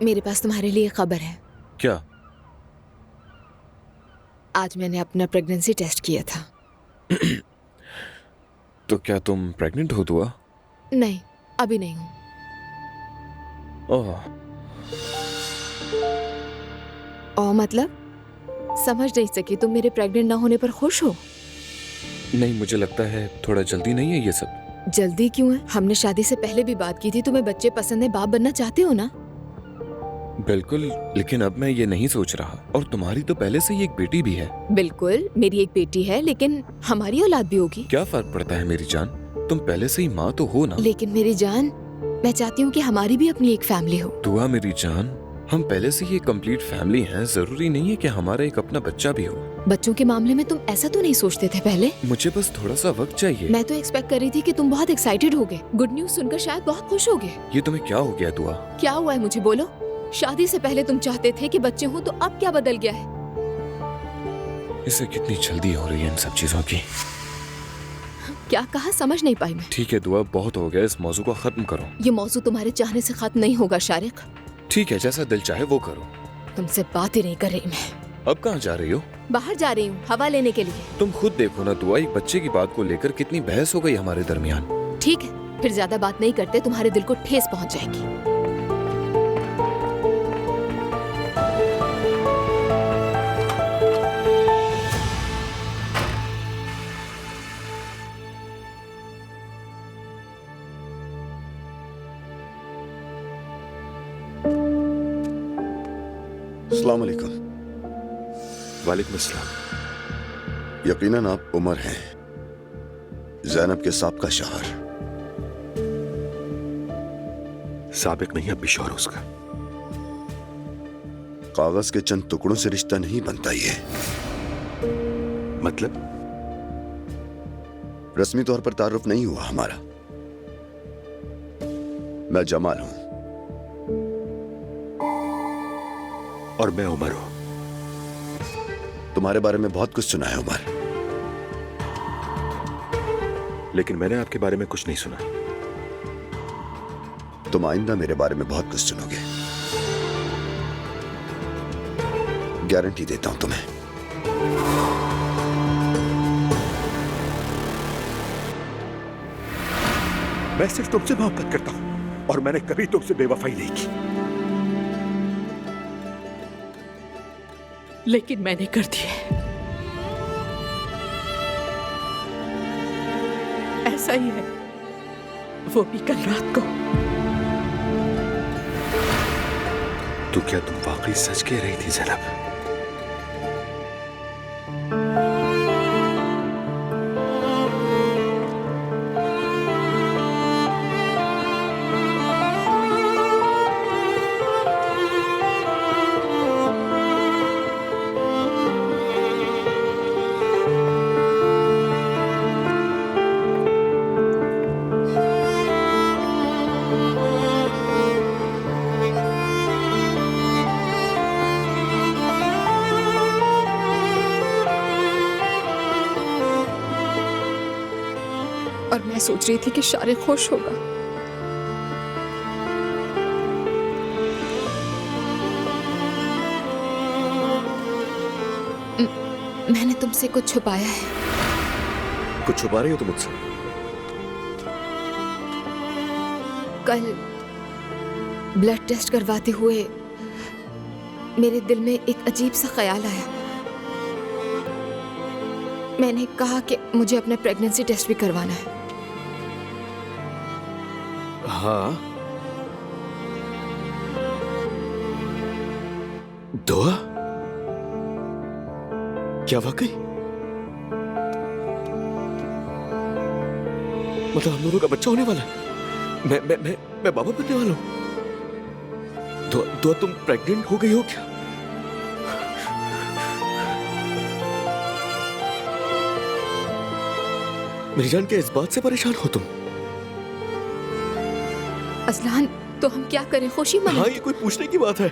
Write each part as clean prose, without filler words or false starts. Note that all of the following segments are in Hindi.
मेरे पास तुम्हारे लिए खबर है। क्या? आज मैंने अपना प्रेगनेंसी टेस्ट किया था। तो क्या तुम प्रेग्नेंट हो दुआ? नहीं, अभी नहीं हूँ। ओह, और मतलब समझ नहीं सकी, तुम मेरे प्रेग्नेंट ना होने पर खुश हो? नहीं, मुझे लगता है थोड़ा जल्दी नहीं है ये सब? जल्दी क्यों है? हमने शादी से पहले भी बात की थी। तुम्हें बच्चे पसंद है, बाप बनना चाहते हो ना? बिल्कुल, लेकिन अब मैं ये नहीं सोच रहा। और तुम्हारी तो पहले से ही एक बेटी भी है। बिल्कुल, मेरी एक बेटी है, लेकिन हमारी औलाद भी होगी। क्या फर्क पड़ता है मेरी जान, तुम पहले से ही माँ तो हो ना। लेकिन मेरी जान, मैं चाहती हूँ कि हमारी भी अपनी एक फैमिली हो। दुआ मेरी जान, हम पहले से ही एक कंप्लीट फैमिली हैं। जरूरी नहीं है कि हमारा एक अपना बच्चा भी हो। बच्चों के मामले में तुम ऐसा तो नहीं सोचते थे पहले? मुझे बस थोड़ा सा वक्त चाहिए। मैं तो एक्सपेक्ट कर रही थी कि तुम बहुत एक्साइटेड होगे। गुड न्यूज सुनकर शायद बहुत खुश होगे। ये तुम्हें क्या हो गया दुआ? क्या हुआ है मुझे बोलो। शादी से पहले तुम चाहते थे कि बच्चे हों, तो अब क्या बदल गया है? इसे कितनी जल्दी हो रही है इन सब चीजों की। क्या कहा समझ नहीं पाई मैं। ठीक है दुआ, बहुत हो गया, इस मौजू को खत्म करो। ये मौजू तुम्हारे चाहने से खत्म नहीं होगा शारिक। ठीक है, जैसा दिल चाहे वो करो। तुमसे बात ही नहीं कर रही मैं। अब कहाँ जा रही हो? बाहर जा रही हूँ हवा लेने के लिए। तुम खुद देखो ना दुआ, एक बच्चे की बात को लेकर कितनी बहस हो गई हमारे दरमियान। ठीक है, फिर ज्यादा बात नहीं करते, तुम्हारे दिल को ठेस पहुँच जाएगी। अस्सलाम वालेकुम। वालेकुम अस्सलाम। यकीनन आप उमर हैं, ज़ैनब के साबका शौहर। साबिक नहीं, अब भी शौहर उसका। कागज के चंद टुकड़ों से रिश्ता नहीं बनता ये। मतलब? रस्मी तौर पर तारुफ नहीं हुआ हमारा। मैं जमाल हूं और मैं उमर हूं। तुम्हारे बारे में बहुत कुछ सुना है उमर, लेकिन मैंने आपके बारे में कुछ नहीं सुना। तुम आइंदा मेरे बारे में बहुत कुछ सुनोगे, गारंटी देता हूं तुम्हें। मैं सिर्फ तुमसे मोहब्बत करता हूं और मैंने कभी तुमसे बेवफाई नहीं की। लेकिन मैंने कर दी है। ऐसा ही है, वो भी कल रात को। तो क्या तुम वाकई सच कह रही थी ज़ैनब? और मैं सोच रही थी कि शारिक खुश होगा। मैंने तुमसे कुछ छुपाया है। कुछ छुपा रही हो तुम मुझसे? कल ब्लड टेस्ट करवाते हुए मेरे दिल में एक अजीब सा ख्याल आया। मैंने कहा कि मुझे अपना प्रेगनेंसी टेस्ट भी करवाना है। हाँ। दुआ? क्या वाकई? मतलब हम दोनों का बच्चा होने वाला है? मैं बाबा बनने वाला हूं। दुआ, तुम प्रेग्नेंट हो गई हो क्या? मेरी जान, क्या इस बात से परेशान हो तुम? असलान, तो हम क्या करें? खुशी मनाएं? हाँ, ये कोई पूछने की बात है?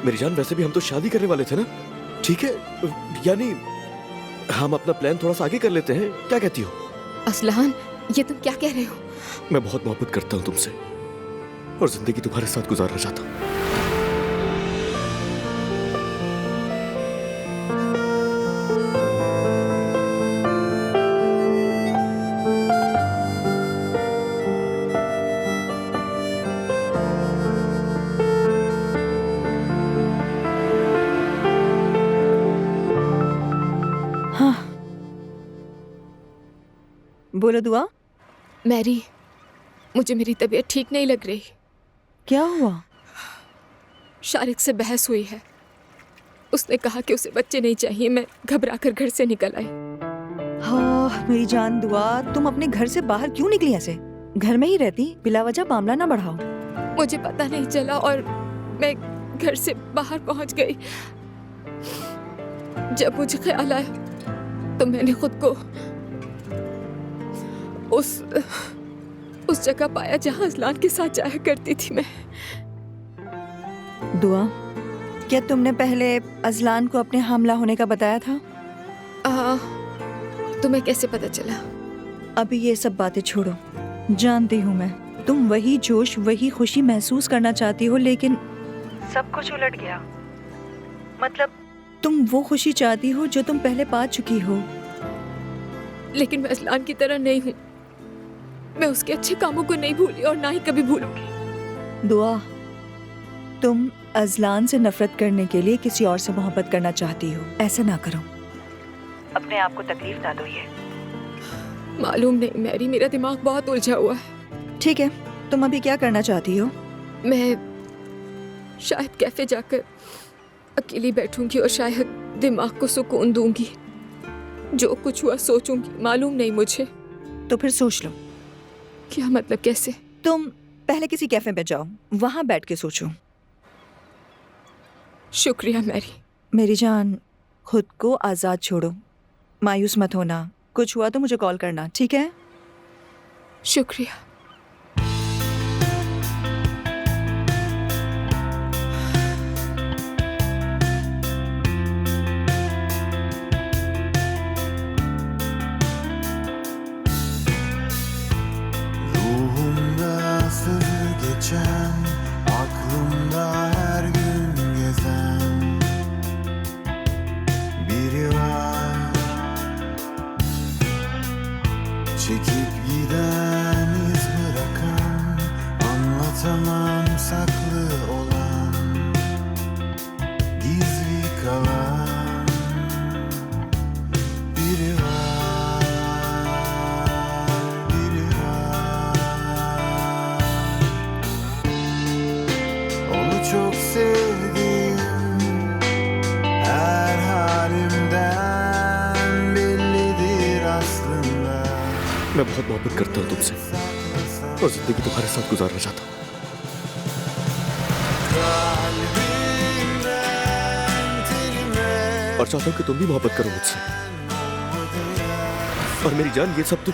मेरी जान, वैसे भी हम तो शादी करने वाले थे ना। ठीक है, यानी हम अपना प्लान थोड़ा सा आगे कर लेते हैं, क्या कहती हो? असलान, ये तुम क्या कह रहे हो? मैं बहुत मोहब्बत करता हूँ तुमसे और जिंदगी तुम्हारे साथ गुजारना चाहता हूँ। बोलो दुआ। मैरी, मुझे मेरी तबीयत ठीक नहीं लग रही। क्या हुआ? शारिक से बहस हुई है। उसने कहा कि उसे बच्चे नहीं चाहिए। मैं घबरा कर घर से निकल आई। हाँ मेरी जान दुआ, तुम अपने घर से बाहर क्यों निकली ऐसे? घर में ही रहती, बिला वजह मामला ना बढ़ाओ। मुझे पता नहीं चला और मैं घर से बाहर पहुंच गई। जब मुझे ख्याल आया तो मैंने खुद को उस जगह पाया जहां अजलान के साथ जाया करती थी मैं। दुआ, क्या तुमने पहले अजलान को अपने हमला होने का बताया था? तुम्हें कैसे पता चला? अभी ये सब बातें छोड़ो। जानती हूँ मैं, तुम वही जोश वही खुशी महसूस करना चाहती हो, लेकिन सब कुछ उलट गया। मतलब तुम वो खुशी चाहती हो जो तुम पहले पा चुकी हो। लेकिन मैं अजलान की तरह नहीं हूँ। मैं उसके अच्छे कामों को नहीं भूली और ना ही कभी भूलूंगी। दुआ, तुम अजलान से नफरत करने के लिए किसी और से मोहब्बत करना चाहती हो। ऐसा ना करो, अपने आप को तकलीफ ना दो। ये मालूम नहीं मैरी, मेरा दिमाग बहुत उलझा हुआ है। ठीक है, तुम अभी क्या करना चाहती हो? मैं शायद कैफे जाकर अकेली बैठूंगी और शायद दिमाग को सुकून दूंगी। जो कुछ हुआ सोचूंगी। मालूम नहीं मुझे। तो फिर सोच लो। क्या मतलब? कैसे? तुम पहले किसी कैफे पे जाओ, वहां बैठ के सोचो। शुक्रिया मैरी। मेरी जान, खुद को आजाद छोड़ो, मायूस मत होना। कुछ हुआ तो मुझे कॉल करना, ठीक है? शुक्रिया। Ruhumda sır geçen, aklımda her gün gezen biri var. Çekip giden, iz bırakan, anlatamam saklı olan, gizli kalan biri var, biri var. Onu çok sevdim, her halimden bellidir aslında. मैं बहुत मोहब्बत करता हूँ तुमसे और जिंदगी तुम्हारे साथ गुजारना चाहता हूँ। Kalbimden telime और चाहता हूँ कि तुम भी मोहब्बत करो मुझसे। और मेरी जान, ये सब तो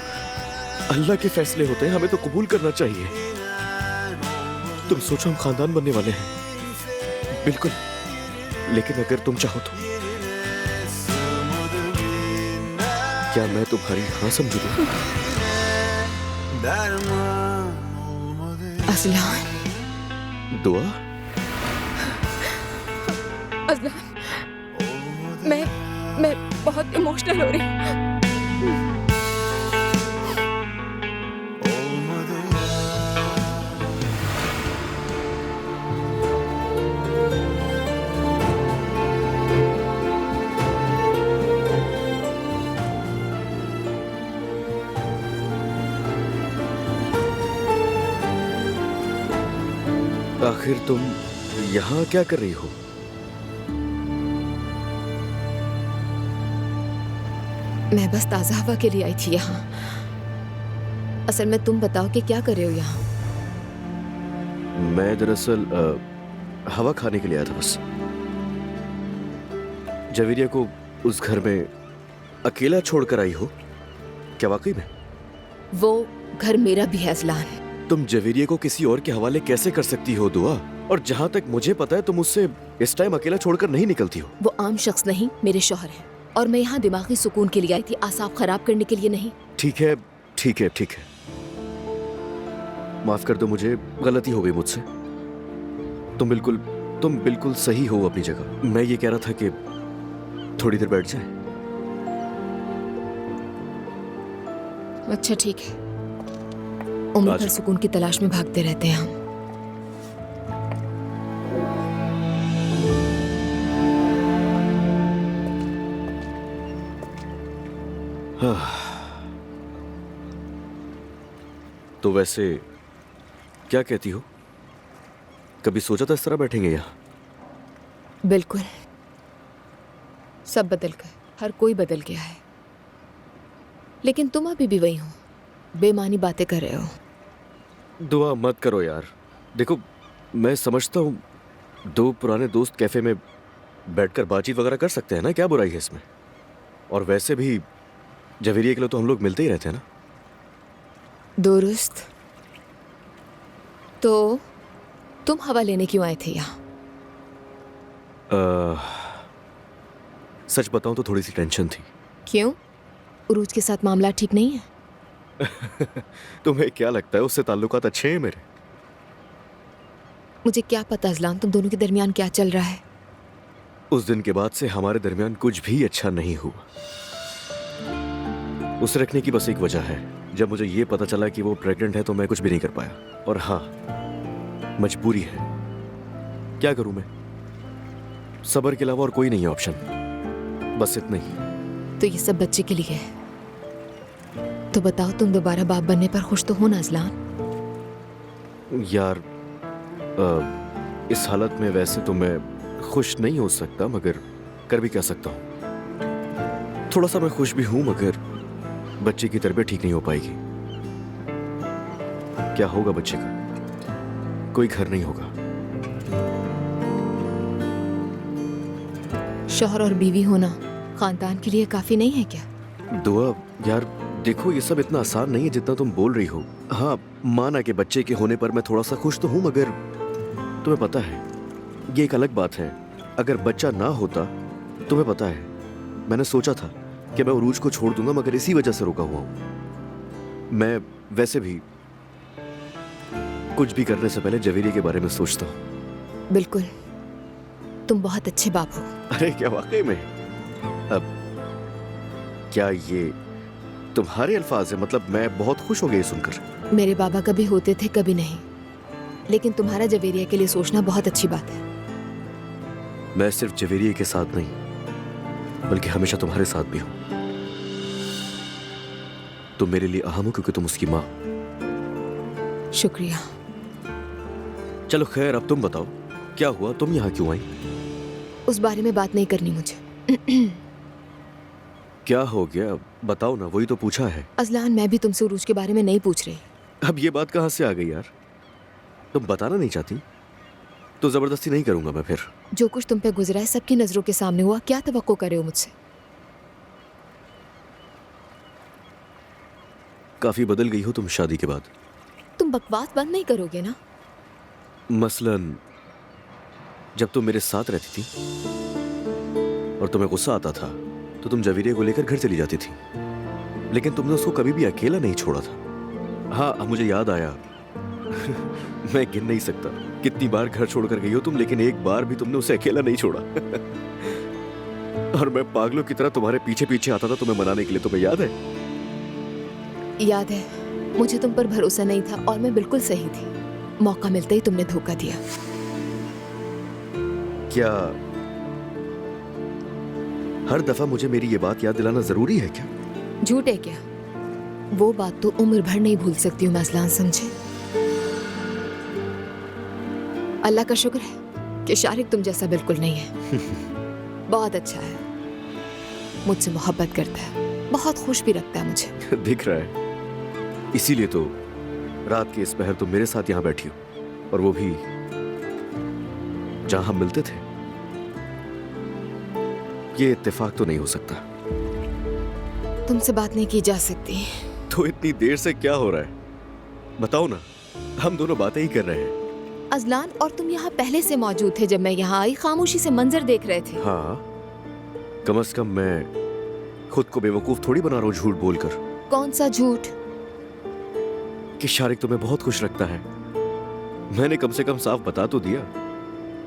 अल्लाह के फैसले होते हैं, हमें तो कबूल करना चाहिए। तुम सोचो हम खानदान बनने वाले हैं, बिल्कुल। लेकिन अगर तुम चाहो तो क्या मैं तुम्हारी हाँ समझू दूं? derman olmadı. अजलान, दुआ, अजलान, मैं बहुत इमोशनल हो रही हूँ। Olmadı ya. आखिर तुम यहाँ क्या कर रही हो? मैं बस ताज़ा हवा के लिए आई थी यहाँ। असल में तुम बताओ कि क्या कर रहे हो यहाँ? मैं दरअसल हवा खाने के लिए आया था बस। जवेरिया को उस घर में अकेला छोड़कर आई हो? क्या वाकई में? वो घर मेरा भी है अजलान। तुम जवेरिया को किसी और के हवाले कैसे कर सकती हो दुआ? और जहाँ तक मुझे पता है तुम उससे इस टाइम अकेला छोड़कर नहीं निकलती हो। वो आम शख्स नहीं, मेरे शौहर हैं। और मैं यहाँ दिमागी सुकून के लिए आई थी, आसाब खराब करने के लिए नहीं। ठीक है, ठीक है, ठीक है। माफ कर दो, मुझे गलती हो गई मुझसे। तुम बिल्कुल सही हो अपनी जगह। मैं ये कह रहा था कि थोड़ी देर बैठ जाए। अच्छा ठीक है। उम्र आज- भर सुकून की तलाश में भागते रहते हैं हम। तो वैसे क्या कहती हो? कभी सोचा था इस तरह बैठेंगे यहाँ? बिल्कुल। सब बदल गए, हर कोई बदल गया है, लेकिन तुम अभी भी वही हो, बेमानी बातें कर रहे हो। दुआ मत करो यार। देखो, मैं समझता हूँ दो पुराने दोस्त कैफे में बैठकर बातचीत वगैरह कर सकते हैं ना, क्या बुराई है इसमें? और वैसे भी जवेरिया के लिए तो हम लोग मिलते ही रहते हैं ना। दुरुस्त। तो तुम हवा लेने क्यों आए थे यहाँ? सच बताऊं तो थोड़ी सी टेंशन थी। क्यों? उरूज के साथ मामला ठीक नहीं है? तुम्हें क्या लगता है उससे ताल्लुकात अच्छे हैं मेरे? मुझे क्या पता अजलान, तुम दोनों के दरमियान क्या चल रहा है। उस दिन के बाद से हमारे दरमियान कुछ भी अच्छा नहीं हुआ। उसे रखने की बस एक वजह है, जब मुझे ये पता चला कि वो प्रेग्नेंट है तो मैं कुछ भी नहीं कर पाया। और हाँ, मजबूरी है, क्या करूं मैं? सब्र के अलावा और कोई नहीं है ऑप्शन, बस इतना ही। तो ये सब बच्चे के लिए है। तो बताओ, तुम दोबारा बाप बनने पर खुश तो हो ना अजलान? यार, इस हालत में वैसे तो मैं खुश नहीं हो सकता, मगर कर भी क्या सकता हूं। थोड़ा सा मैं खुश भी हूं, मगर बच्चे की तरबियत ठीक नहीं हो पाएगी। क्या होगा बच्चे का? कोई घर नहीं होगा। शौहर और बीवी होना खानदान के लिए काफी नहीं है क्या? दुआ, यार देखो, ये सब इतना आसान नहीं है जितना तुम बोल रही हो। हाँ, माना कि बच्चे के होने पर मैं थोड़ा सा खुश तो हूं, मगर तुम्हें पता है ये एक अलग बात है। अगर बच्चा ना होता, तुम्हें पता है मैंने सोचा था कि मैं उरूज को छोड़ दूंगा, मगर इसी वजह से रुका हुआ हूं। मैं वैसे भी कुछ भी करने से पहले जवेरिया के बारे में सोचता हूं। बिल्कुल, तुम बहुत अच्छे बाप हो। अरे क्या वाकई में? अब क्या ये तुम्हारे अल्फाज है? मतलब मैं बहुत खुश हो गया ये सुनकर। मेरे बाबा कभी होते थे, कभी नहीं, लेकिन तुम्हारा जवेरिया के लिए सोचना बहुत अच्छी बात है। मैं सिर्फ जवेरिया के साथ नहीं, बल्कि हमेशा तुम्हारे साथ भी हूं। तुम मेरे लिए अहम हो क्योंकि तुम उसकी मां। शुक्रिया। चलो खैर, अब तुम बताओ क्या हुआ? तुम यहाँ क्यों आई? उस बारे में बात नहीं करनी मुझे। क्या हो गया बताओ ना, वही तो पूछा है। अजलान, मैं भी तुमसे उरूज के बारे में नहीं पूछ रही। अब ये बात कहाँ से आ गई यार? तुम बताना नहीं चाहती तो जबरदस्ती नहीं करूंगा मैं फिर। जो कुछ तुम पे गुजरा है सबकी नजरों के सामने हुआ, क्या तवक्को करे हो मुझसे? काफी बदल गई हो तुम शादी के बाद। तुम बकवास बंद नहीं करोगे ना? मसलन जब तुम मेरे साथ रहती थी और तुम्हें गुस्सा आता था तो तुम जवेरिया को लेकर घर चली जाती थी, लेकिन तुमने उसको कभी भी अकेला नहीं छोड़ा था। हाँ, अब मुझे याद आया मैं गिन नहीं सकता कितनी बार घर छोड़कर गई हो तुम, लेकिन एक बार भी तुमने उसे अकेला नहीं छोड़ा। और मैं पागलों की तरह तुम्हारे पीछे पीछे आता था तुम्हें मनाने के लिए, तुम्हें याद है? याद है, मुझे तुम पर भरोसा नहीं था और मैं बिल्कुल सही थी। मौका मिलते ही तुमने धोखा दिया। क्या हर दफा मुझे मेरी ये बात याद दिलाना जरूरी है क्या? झूठ है क्या? वो बात तो उम्र भर नहीं भूल सकती हूँ मैं अजलान, समझे? अल्लाह का शुक्र है कि शारिक तुम जैसा बिल्कुल नहीं है। बहुत अच्छा है, मुझसे मोहब्बत करता है, बहुत खुश भी रखता है मुझे। दिख रहा है, इसीलिए तो रात के इस पहर तुम मेरे साथ यहाँ बैठी हो, और वो भी जहां हम मिलते थे। ये इत्तेफाक तो नहीं हो सकता। तुमसे बात नहीं की जा सकती। तो इतनी देर से क्या हो रहा है बताओ ना, हम दोनों बातें ही कर रहे हैं। अजलान, और तुम यहाँ पहले से मौजूद थे जब मैं यहाँ आई, खामोशी से मंजर देख रहे थे। हाँ, कम से कम मैं खुद को बेवकूफ थोड़ी बना रहा हूँ झूठ बोलकर। कौन सा झूठ? कि शारिक तुम्हें बहुत खुश रखता है। मैंने कम से कम साफ बता तो दिया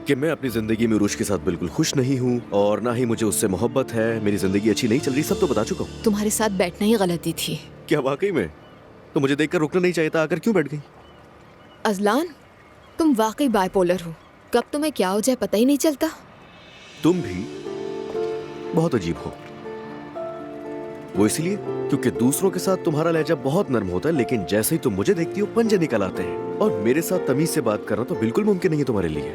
कि मैं अपनी जिंदगी में उरूज के साथ बिल्कुल खुश नहीं हूँ और ना ही मुझे उससे मोहब्बत है। मेरी जिंदगी अच्छी नहीं चल रही, सब तो बता चुका हूँ। तुम्हारे साथ बैठना ही गलती थी। क्या वाकई में? तो मुझे देखकर रुकना नहीं चाहिए था, आकर क्यों बैठ गई? अजलान, तुम वाकई बाइपोलर हो, कब तुम्हें क्या हो जाए पता ही नहीं चलता। तुम भी बहुत अजीब हो। वो इसलिए क्योंकि दूसरों के साथ तुम्हारा लहजा बहुत नर्म होता है, लेकिन जैसे ही तुम मुझे देखती हो पंजे निकल आते हैं। और मेरे साथ तमीज से बात करना तो बिल्कुल मुमकिन नहीं है तुम्हारे लिए।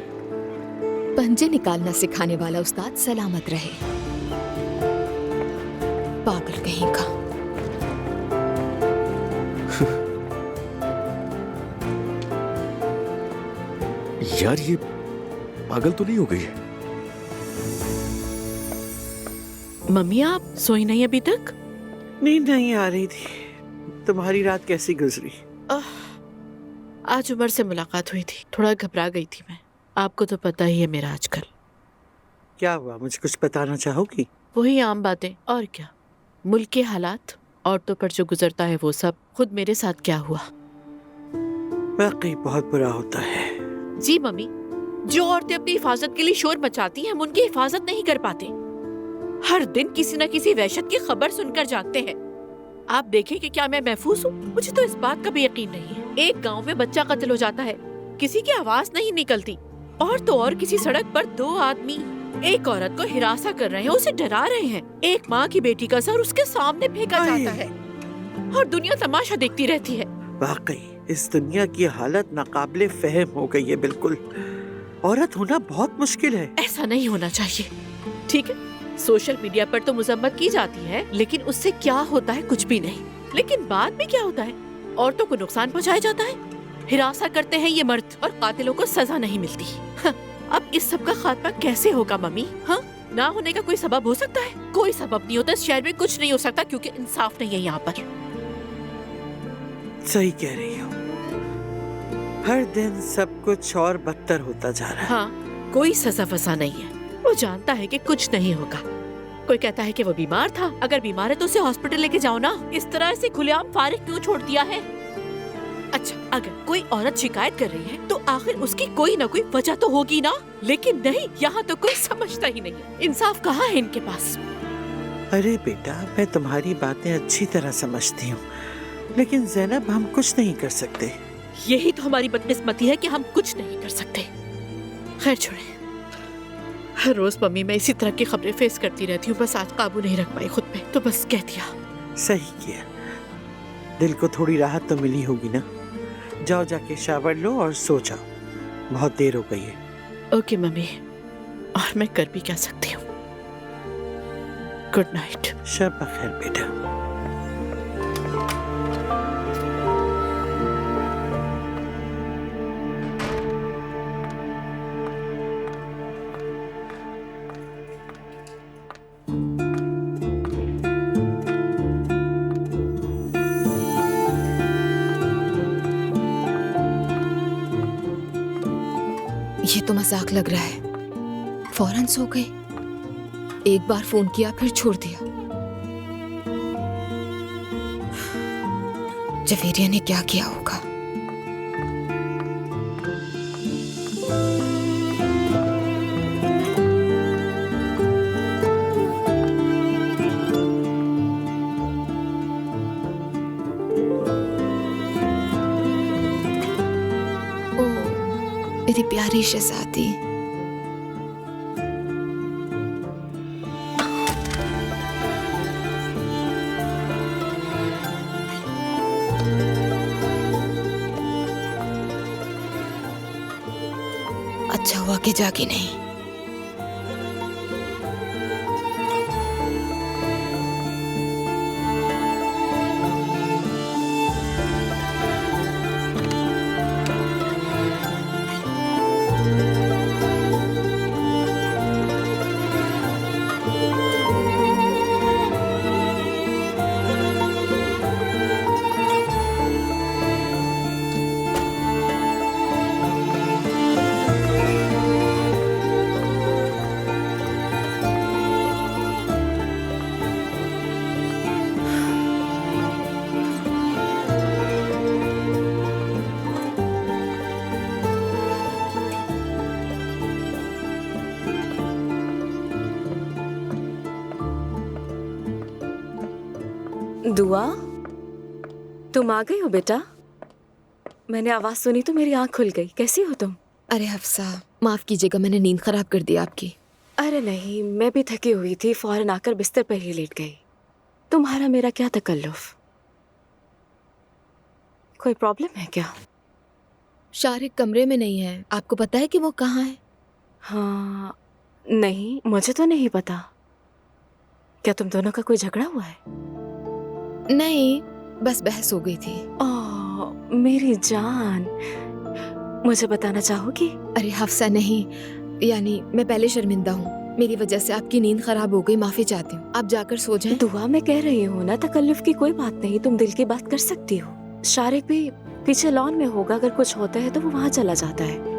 पंजे निकालना सिखाने वाला उस्ताद सलामत रहे। पागल कहीं का। यार ये पागल तो नहीं हो गई है? मम्मी आप सोई नहीं अभी तक? नींद नहीं आ रही थी। तुम्हारी रात कैसी गुजरी? आज उमर से मुलाकात हुई थी, थोड़ा घबरा गई थी मैं। आपको तो पता ही है मेरा आजकल। क्या हुआ, मुझे कुछ बताना चाहोगी? वही आम बातें और क्या। मुल्क के हालात, औरतों पर जो गुजरता है वो सब, खुद मेरे साथ क्या हुआ। वाकई बहुत बुरा होता है। जी मम्मी, जो औरतें अपनी हिफाजत के लिए शोर मचाती हैं, हम उनकी हिफाजत नहीं कर पाते। हर दिन किसी न किसी वहशत की खबर सुनकर जागते हैं। आप देखें कि क्या मैं महफूज हूँ? मुझे तो इस बात का भी यकीन नहीं है। एक गांव में बच्चा कत्ल हो जाता है, किसी की आवाज नहीं निकलती। और तो और किसी सड़क पर दो आदमी एक औरत को हिरासा कर रहे हैं, उसे डरा रहे हैं। एक माँ की बेटी का सर उसके सामने फेंका जाता है और दुनिया तमाशा देखती रहती है। वाकई इस दुनिया की हालत नाकाबिले फहम हो गई है। बिल्कुल, औरत होना बहुत मुश्किल है। ऐसा नहीं होना चाहिए। ठीक है, सोशल मीडिया पर तो मुजम्मत की जाती है, लेकिन उससे क्या होता है? कुछ भी नहीं। लेकिन बाद में क्या होता है? औरतों को नुकसान पहुंचाया जाता है, हिरासा करते हैं ये मर्द, और कातिलों को सजा नहीं मिलती। अब इस सब का खात्मा कैसे होगा मम्मी? हाँ, ना होने का कोई सबब हो सकता है? कोई सबब नहीं होता। इस शहर में कुछ नहीं हो सकता क्योंकि इंसाफ नहीं है यहाँ पर। सही कह रही हो। हर दिन सब कुछ और बदतर होता जा रहा है। हाँ, कोई सजा वसा नहीं है। वो जानता है कि कुछ नहीं होगा। कोई कहता है कि वो बीमार था, अगर बीमार है तो उसे हॉस्पिटल लेके जाओ ना। इस तरह से खुलेआम फारिग क्यों छोड़ दिया है? अच्छा, अगर कोई औरत शिकायत कर रही है तो आखिर उसकी कोई ना कोई वजह तो होगी ना। लेकिन नहीं, यहाँ तो कोई समझता ही नहीं। इंसाफ कहाँ है इनके पास? अरे बेटा, मैं तुम्हारी बातें अच्छी तरह समझती हूँ, लेकिन ज़ैनब हम कुछ नहीं कर सकते। यही तो हमारी बदकिस्मती है कि हम कुछ नहीं कर सकते। खैर छोड़े। हर रोज मम्मी मैं इसी तरह की खबरें फेस करती रहती हूँ, बस आज काबू नहीं रख पाई खुद पे, तो बस कह दिया। सही किया। दिल को थोड़ी राहत तो मिली होगी ना। जाओ, जाके शावर लो और सो जाओ, बहुत देर हो गई है। ओके मम्मी, और मैं कर भी क्या सकती हूँ। Good night. शब बखैर बेटा। ये तो मजाक लग रहा है। फौरन सो गए। एक बार फोन किया फिर छोड़ दिया। जवेरिया ने क्या किया होगा? मेरी प्यारी शहजादी। अच्छा हुआ कि जागी नहीं। दुआ, तुम आ गई हो बेटा? मैंने आवाज सुनी तो मेरी आंख खुल गई। कैसी हो तुम? अरे हफ्सा, माफ कीजिएगा, मैंने नींद खराब कर दी आपकी। अरे नहीं, मैं भी थकी हुई थी, फौरन आकर बिस्तर पर ही लेट गई। तुम्हारा मेरा क्या तकल्लुफ? कोई प्रॉब्लम है क्या? शारिक कमरे में नहीं है। आपको पता है कि वो कहाँ है? हाँ, नहीं, मुझे तो नहीं पता। क्या तुम दोनों का कोई झगड़ा हुआ है? नहीं, बस बहस हो गई थी। ओह मेरी जान, मुझे बताना चाहोगी? अरे हफ्सा नहीं, यानी मैं पहले शर्मिंदा हूँ। मेरी वजह से आपकी नींद खराब हो गई, माफी चाहती हूँ। आप जाकर सो जाएं। दुआ मैं कह रही हूँ ना, तकल्लुफ की कोई बात नहीं, तुम दिल की बात कर सकती हो। शारिक भी पीछे लॉन में होगा, अगर कुछ होता है तो वो वहाँ चला जाता है।